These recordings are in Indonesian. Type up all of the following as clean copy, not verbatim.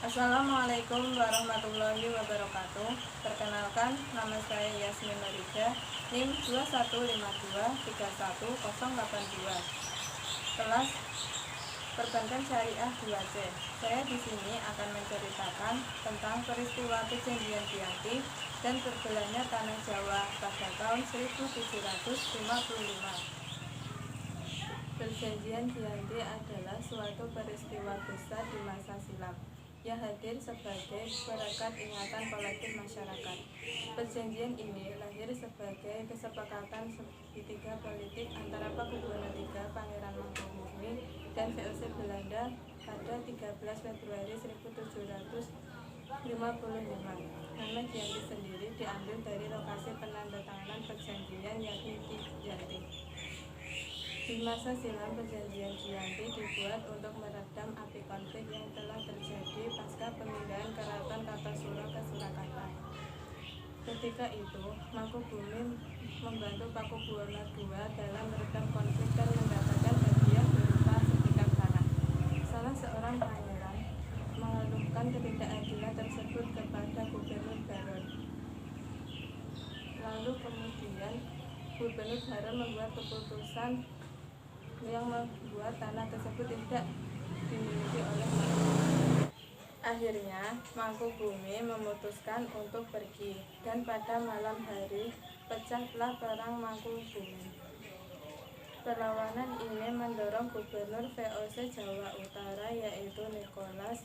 Assalamualaikum warahmatullahi wabarakatuh. Perkenalkan, nama saya Yasmin Marija, NIM 2152318082. Kelas Perbankan Syariah 2C. Saya di sini akan menceritakan tentang peristiwa perjanjian Giyanti dan terbelahnya tanah Jawa pada tahun 1755. Perjanjian Giyanti adalah suatu peristiwa besar di masa silam yang hadir sebagai perekat ingatan kolektif masyarakat. Perjanjian ini lahir sebagai kesepakatan segitiga politik antara Pakubuwono III Pangeran Mangkubumi dan VOC Belanda pada 13 Februari 1755. Nama Giyanti sendiri diambil dari lokasi penandatanganan perjanjian, yakni di Giyanti. Di masa silam, perjanjian Giyanti dibuat untuk meredam api konflik yang telah terjadi pasca pemindahan Keraton Kartasura ke Surakarta. Ketika itu, Mangkubumi membantu Pakubuwono II dalam meredam konflik dan mendapatkan hadiah berupa sebidang tanah. Salah seorang pangeran mengeluhkan ketidakadilan tersebut kepada Gubernur Baron. Lalu kemudian Gubernur Baron membuat keputusan yang membuat tanah tersebut tidak dimiliki oleh Mangkubumi. Akhirnya Mangkubumi memutuskan untuk pergi, dan pada malam hari pecahlah perang Mangkubumi. Perlawanan ini mendorong Gubernur VOC Jawa Utara, yaitu Nicholas,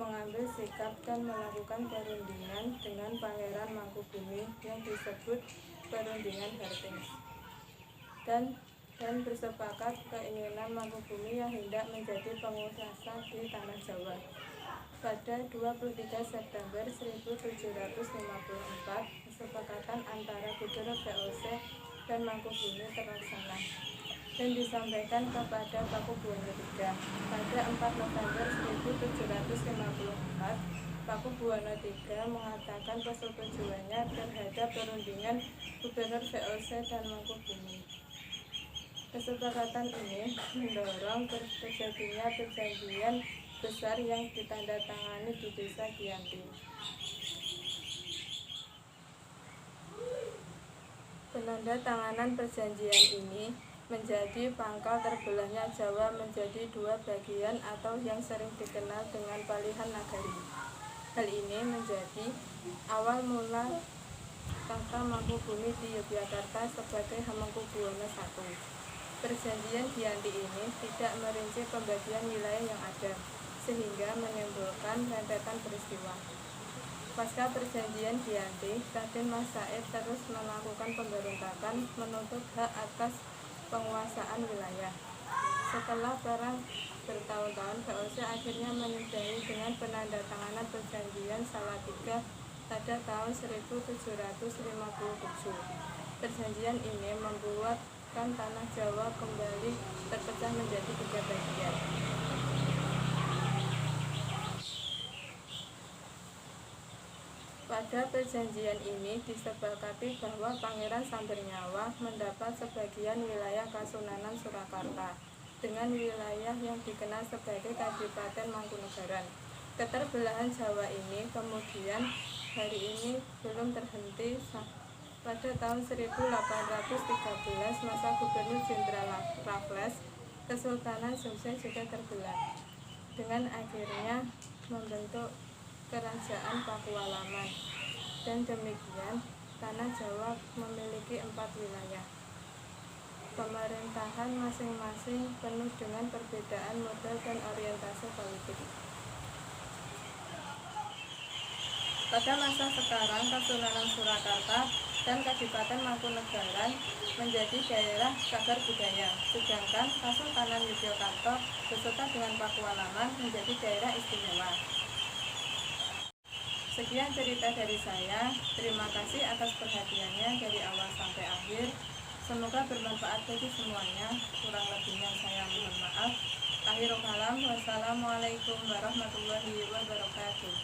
mengambil sikap dan melakukan perundingan dengan Pangeran Mangkubumi yang disebut Perundingan Hastings, dan bersepakat keinginan Mangkubumi yang hendak menjadi penguasa di tanah Jawa. Pada 23 September 1754, kesepakatan antara Gubernur VOC dan Mangkubumi terlaksana dan disampaikan kepada Pakubuwono III. Pada 4 November 1754, Pakubuwono III mengatakan persetujuannya terhadap perundingan Gubernur VOC dan Mangkubumi. Kesepakatan ini mendorong terjadinya perjanjian besar yang ditandatangani di Desa Giyanti. Penandatanganan perjanjian ini menjadi pangkal terbelahnya Jawa menjadi dua bagian atau yang sering dikenal dengan Palihan Nagari. Hal ini menjadi awal mula tahta Mangkubumi di Yogyakarta sebagai Hamengkubuwono I. Perjanjian Giyanti ini tidak merinci pembagian wilayah yang ada, sehingga menimbulkan rentetan peristiwa. Pasca perjanjian Giyanti, Raden Mas Said terus melakukan pemberontakan menuntut hak atas penguasaan wilayah. Setelah perang bertahun-tahun, VOC akhirnya menyudahi dengan penandatanganan perjanjian Salatiga pada tahun 1757. Perjanjian ini membuat tanah Jawa kembali terpecah menjadi 3 bagian. Pada perjanjian ini disepakati bahwa Pangeran Sambernyawa mendapat sebagian wilayah Kasunanan Surakarta dengan wilayah yang dikenal sebagai Kadipaten Mangkunegaran. Keterbelahan Jawa ini kemudian hari ini belum terhenti. Pada tahun 1813, masa Gubernur Jenderal Raffles, Kesultanan Sumsel juga terbelah, dengan akhirnya membentuk Kerajaan Pakualaman, dan demikian tanah Jawa memiliki 4 wilayah. Pemerintahan masing-masing penuh dengan perbedaan model dan orientasi politik. Pada masa sekarang, Kasunanan Surakarta dan Kadipaten Mangkunegaran menjadi daerah cagar budaya, sedangkan Kasultanan Yogyakarta beserta dengan Pakualaman menjadi daerah istimewa. Sekian cerita dari saya. Terima kasih atas perhatiannya dari awal sampai akhir. Semoga bermanfaat bagi semuanya. Kurang lebihnya saya mohon maaf. Akhirul kalam, wassalamualaikum warahmatullahi wabarakatuh.